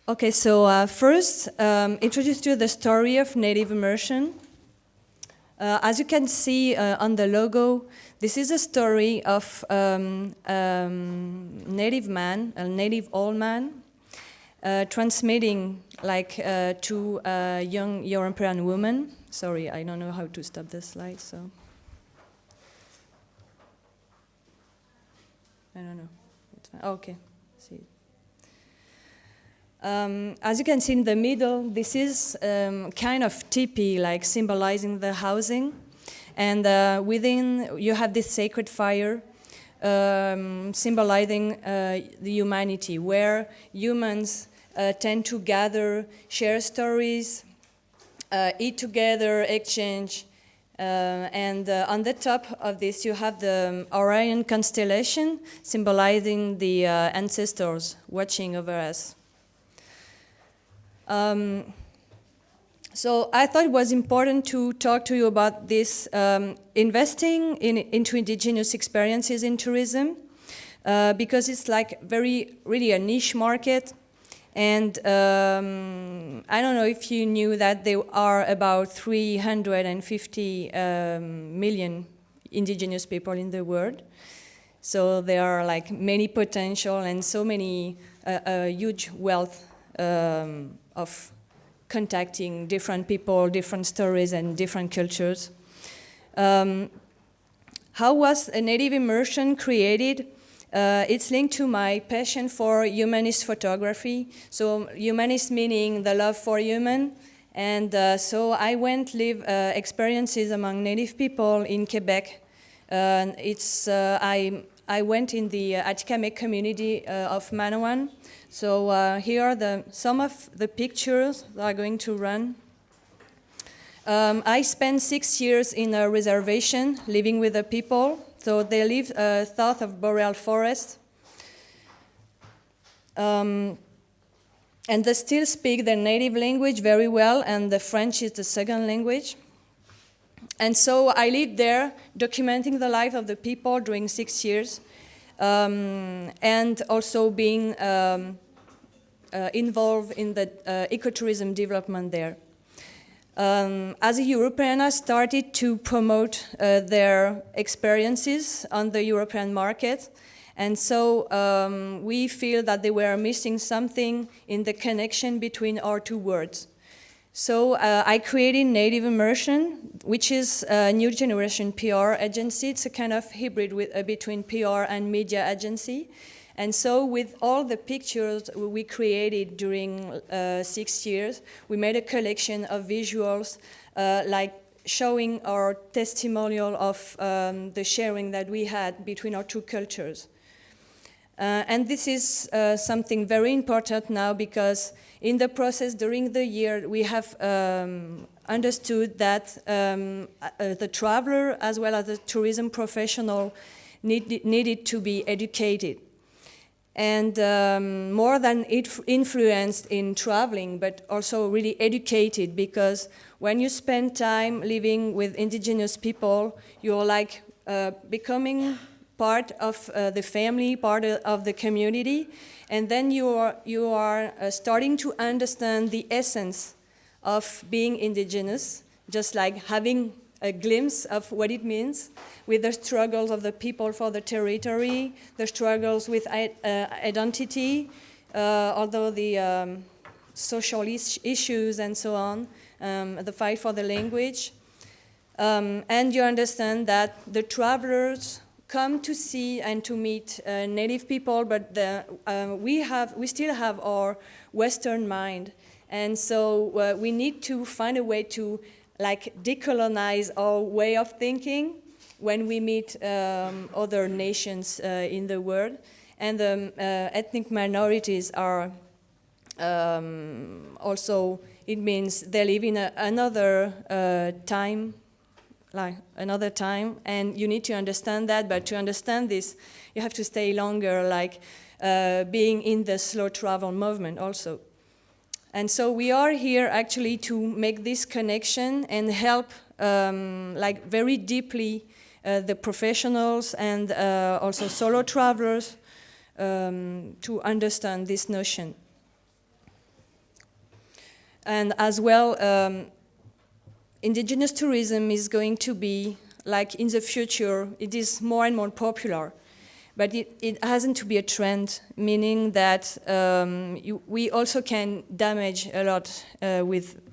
Okay, so first, introduce you the story of native immersion. As you can see on the logo, this is a story of native man, a native old man, transmitting to a young European woman. Sorry, I don't know how to stop the slide, so. I don't know. It's fine. Okay, see. As you can see in the middle, this is kind of teepee, like symbolizing the housing. And within, you have this sacred fire symbolizing the humanity, where humans tend to gather, share stories, eat together, exchange. And on the top of this, you have the Orion constellation, symbolizing the ancestors watching over us. So I thought it was important to talk to you about this investing into indigenous experiences in tourism, because it's like really a niche market. And I don't know if you knew that there are about 350 million indigenous people in the world. So there are like many potential and so many huge wealth of contacting different people, different stories, and different cultures. How was a native immersion created? It's linked to my passion for humanist photography. So humanist meaning the love for human. And so I went live experiences among native people in Quebec. I went in the Atikamekw community of Manawan. So here are some of the pictures that are going to run. I spent 6 years in a reservation living with the people. So they live south of Boreal Forest. And they still speak their native language very well, and the French is the second language. And so I lived there, documenting the life of the people during 6 years, and also being involved in the ecotourism development there. As a European, I started to promote their experiences on the European market. And so we feel that they were missing something in the connection between our two worlds. So I created Native Immersion, which is a new generation PR agency. It's a kind of hybrid between PR and media agency. And so with all the pictures we created during 6 years, we made a collection of visuals like showing our testimonial of the sharing that we had between our two cultures. And this is something very important now, because in the process during the year we have understood that the traveler as well as the tourism professional needed to be educated. And more than influenced in traveling, but also really educated, because when you spend time living with indigenous people, you're like becoming part of the family, part of the community, and then you are starting to understand the essence of being indigenous, just like having a glimpse of what it means, with the struggles of the people for the territory, the struggles with identity, although the social issues and so on, the fight for the language. And you understand that the travelers come to see and to meet native people, but we still have our Western mind. And so we need to find a way to decolonize our way of thinking when we meet other nations in the world. And the ethnic minorities are also, it means they live in another time, and you need to understand that. But to understand this, you have to stay longer, being in the slow travel movement also. And so we are here actually to make this connection and help very deeply the professionals and also solo travelers to understand this notion. And as well, indigenous tourism is going to be, like in the future, it is more and more popular. But it hasn't to be a trend, meaning that we also can damage a lot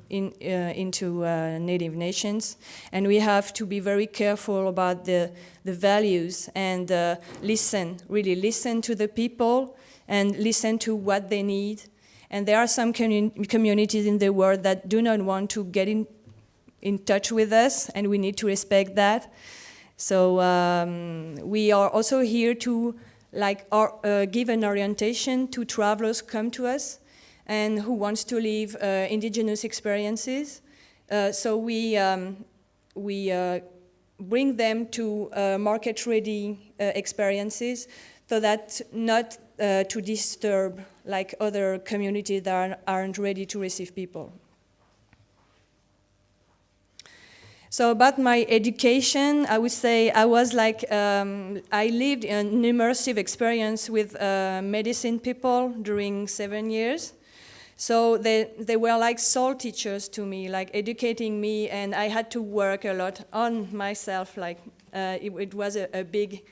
into native nations, and we have to be very careful about the values and really listen to the people and listen to what they need. And there are some communities in the world that do not want to get in touch with us, and we need to respect that. So we are also here to give an orientation to travelers who come to us and who wants to live indigenous experiences. So we bring them to market-ready experiences, so that not to disturb like other communities that aren't ready to receive people. So about my education, I would say I was like, I lived an immersive experience with medicine people during 7 years. So they were like soul teachers to me, like educating me, and I had to work a lot on myself. Like it was a big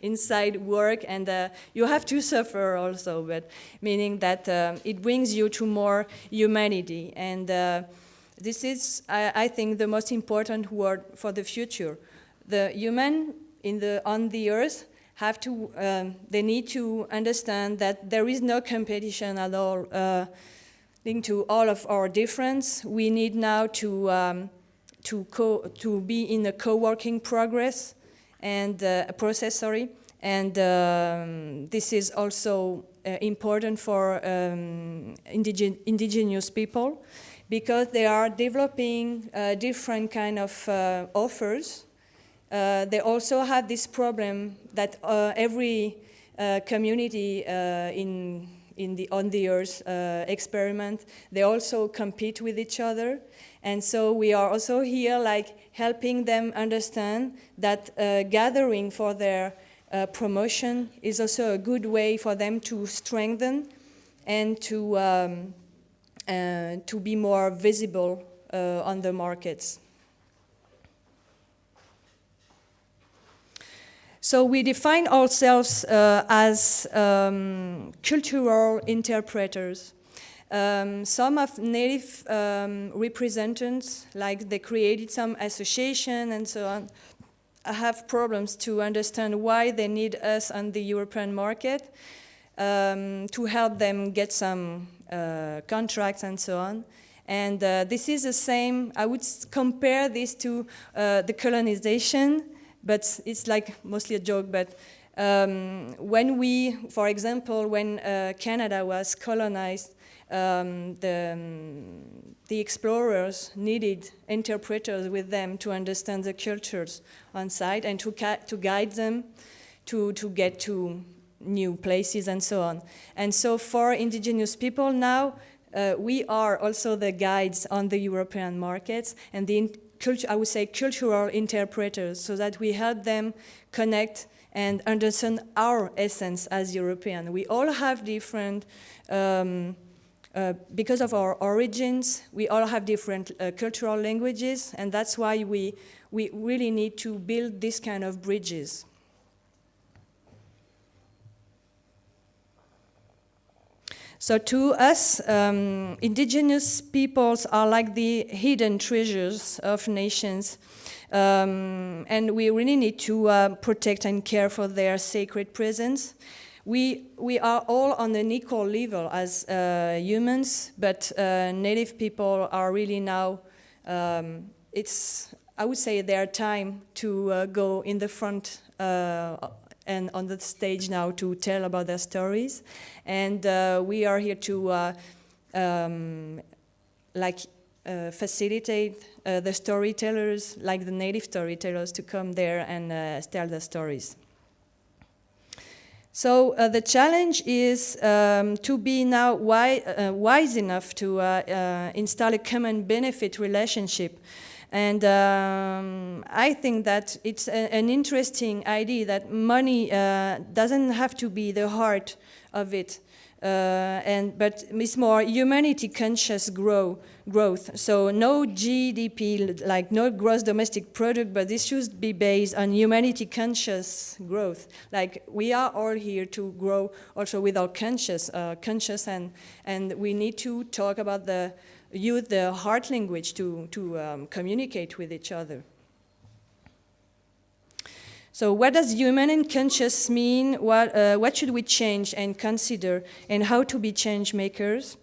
inside work, and you have to suffer also, but meaning that it brings you to more humanity. And this is, I think, the most important word for the future. The human on the earth have to, they need to understand that there is no competition at all linked to all of our difference. We need now to be in a co-working process, and this is also important for indigenous people, because they are developing different kind of offers. They also have this problem that every community on the earth experiment, they also compete with each other. And so we are also here like helping them understand that gathering for their promotion is also a good way for them to strengthen and to be more visible on the markets. So we define ourselves as cultural interpreters. Some of native representatives, like they created some association and so on, have problems to understand why they need us on the European market to help them get some contracts and so on. And this is the same, I would compare this to the colonization, but it's like mostly a joke. But when we, for example, when Canada was colonized, the explorers needed interpreters with them to understand the cultures on site and to guide them to get to new places and so on. And so for indigenous people now, we are also the guides on the European markets, and I would say cultural interpreters, so that we help them connect and understand our essence as European. We all have different, because of our origins, we all have different cultural languages, and that's why we really need to build this kind of bridges. So to us, indigenous peoples are like the hidden treasures of nations, and we really need to protect and care for their sacred presence. We are all on an equal level as humans, but native people are really now, it's, I would say, their time to go in the front and on the stage now to tell about their stories. And we are here to facilitate the storytellers, like the native storytellers, to come there and tell their stories. So the challenge is to be now wise enough to install a common benefit relationship. And I think that it's an interesting idea that money doesn't have to be the heart of it. But it's more humanity conscious growth. So no GDP, like no gross domestic product, but this should be based on humanity conscious growth. Like we are all here to grow also with our conscious, and we need to talk about use the heart language to communicate with each other. So what does human and conscious mean? What should we change and consider, and how to be change makers?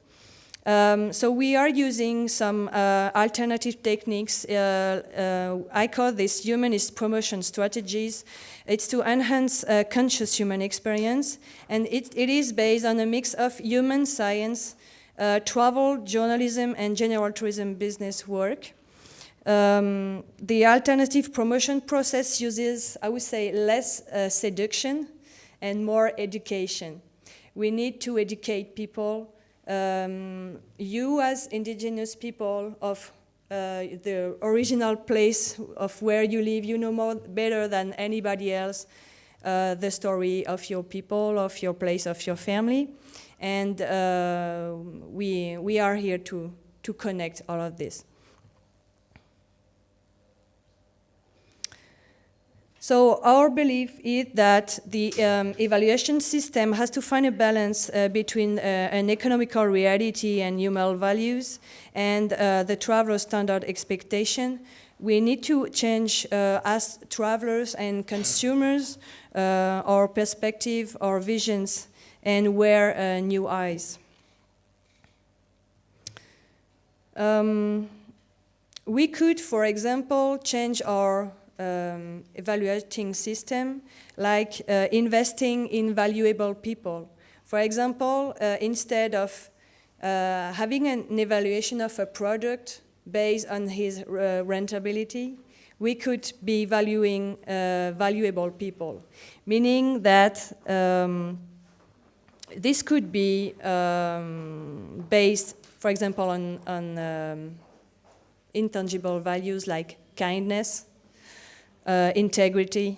So we are using some alternative techniques. I call this humanist promotion strategies. It's to enhance conscious human experience, and it is based on a mix of human science, travel, journalism, and general tourism business work. The alternative promotion process uses, I would say, less seduction and more education. We need to educate people. You as indigenous people of the original place of where you live, you know better than anybody else the story of your people, of your place, of your family. And we are here to connect all of this. So our belief is that the evaluation system has to find a balance between an economical reality and human values and the traveler standard expectation. We need to change as travelers and consumers our perspective, our visions, and wear new eyes. We could, for example, change our evaluating system, like investing in valuable people. For example, instead of having an evaluation of a product based on his rentability, we could be valuing valuable people, meaning that this could be based, for example, on intangible values like kindness, integrity,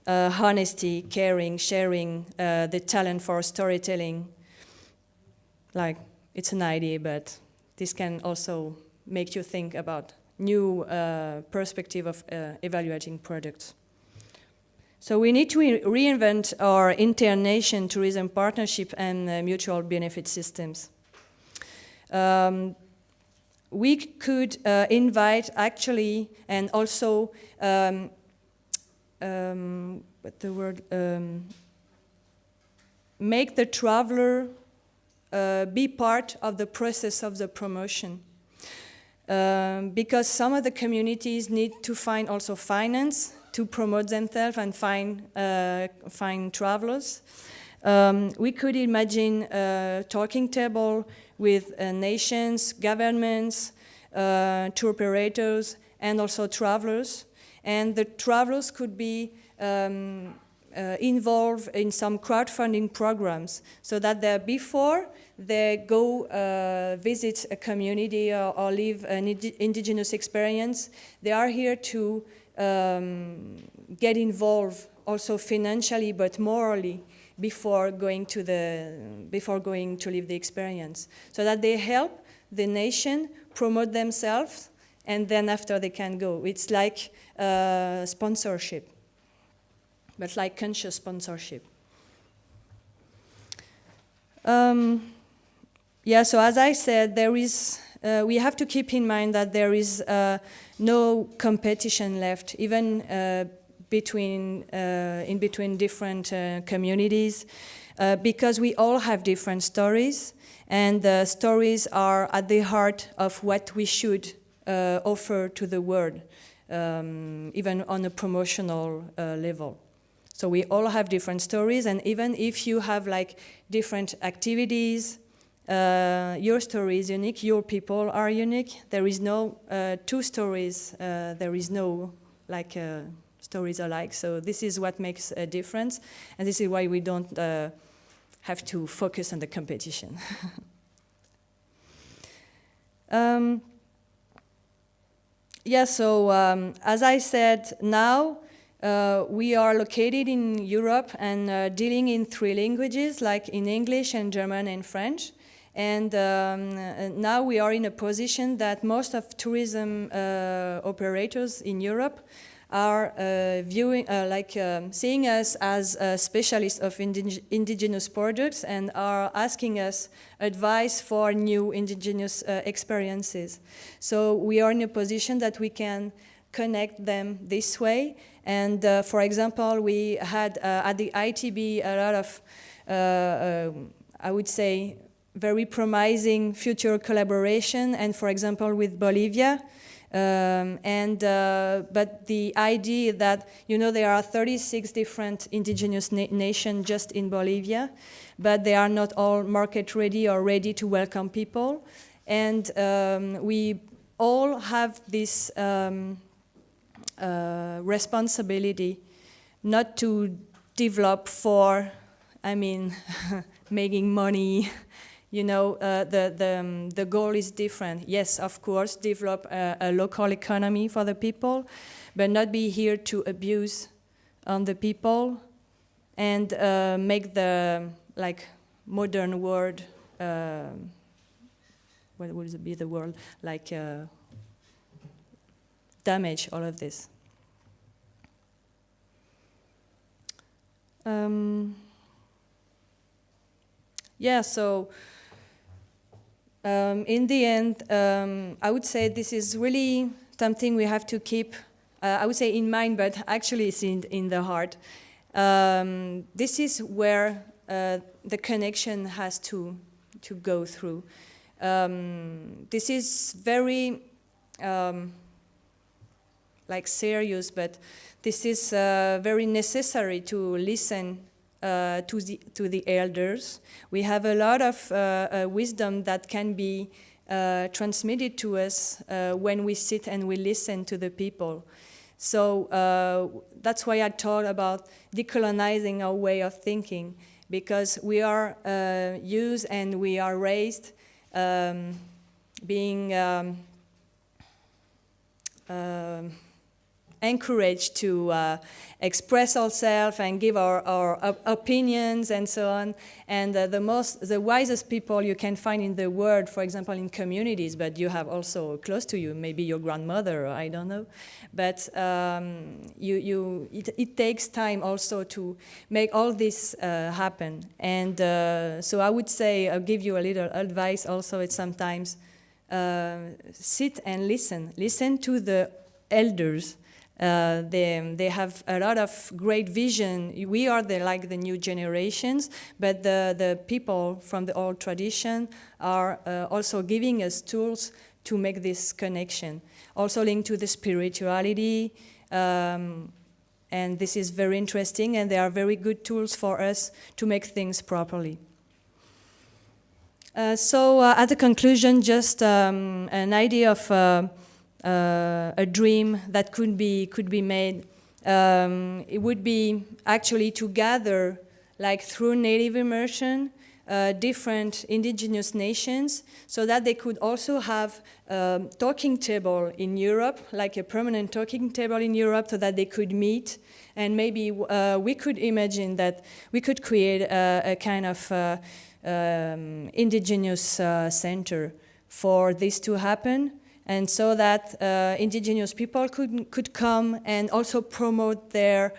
honesty, caring, sharing, the talent for storytelling. Like, it's an idea, but this can also make you think about new perspective of evaluating products. So we need to reinvent our inter-nation tourism partnership and mutual benefit systems. We could invite actually, and also, make the traveler be part of the process of the promotion. Because some of the communities need to find also finance to promote themselves and find travelers. We could imagine a talking table with nations, governments, tour operators, and also travelers. And the travelers could be involved in some crowdfunding programs so that before they go visit a community or live an indigenous experience, they are here to get involved also financially but morally before going to live the experience, so that they help the nation promote themselves, and then after they can go. It's like sponsorship, but like conscious sponsorship. Yeah, so as I said, there is, we have to keep in mind that there is no competition left, even in between different communities, because we all have different stories, and the stories are at the heart of what we should offer to the world, even on a promotional level. So we all have different stories, and even if you have like different activities, your story is unique, your people are unique. There is no two stories, there is no like stories alike. So this is what makes a difference, and this is why we don't have to focus on the competition. Yeah, so as I said, now We are located in Europe and dealing in 3 languages, like in English and German and French. And now we are in a position that most of tourism operators in Europe are seeing us as specialists of indigenous products and are asking us advice for new indigenous experiences. So we are in a position that we can connect them this way. And for example, we had at the ITB a lot of, I would say, very promising future collaboration, and for example with Bolivia. But the idea that, there are 36 different indigenous nations just in Bolivia, but they are not all market ready or ready to welcome people. And we all have this responsibility not to develop for, making money. The goal is different. Yes, of course, develop a local economy for the people, but not be here to abuse on the people and make the modern world, what would be the word, damage all of this. So in the end, I would say this is really something we have to keep, I would say in mind, but actually it's in the heart. This is where the connection has to go through. This is very serious, but this is very necessary to listen to the elders. We have a lot of wisdom that can be transmitted to us when we sit and we listen to the people. So that's why I talked about decolonizing our way of thinking, because we are used and we are raised being encouraged to express ourselves and give our opinions and so on. And the wisest people you can find in the world, for example, in communities, but you have also close to you, maybe your grandmother, I don't know. But it takes time also to make all this happen. And so I would say, I'll give you a little advice also. It's sometimes sit and listen. Listen to the elders. They have a lot of great vision. We are the new generations, but the people from the old tradition are also giving us tools to make this connection. Also linked to the spirituality, and this is very interesting, and they are very good tools for us to make things properly. So at the conclusion, just an idea of a dream that could be made. It would be actually to gather, through native immersion, different indigenous nations, so that they could also have a talking table in Europe, like a permanent talking table in Europe, so that they could meet. And maybe we could imagine that we could create a kind of indigenous center for this to happen. And so that indigenous people could come and also promote their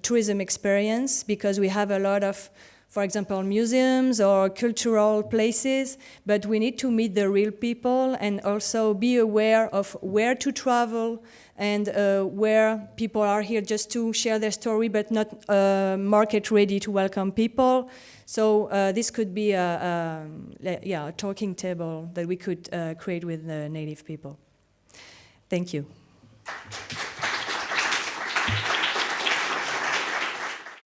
tourism experience, because we have a lot of, for example, museums or cultural places, but we need to meet the real people and also be aware of where to travel and where people are here just to share their story, but not market ready to welcome people. So this could be a talking table that we could create with the native people. Thank you.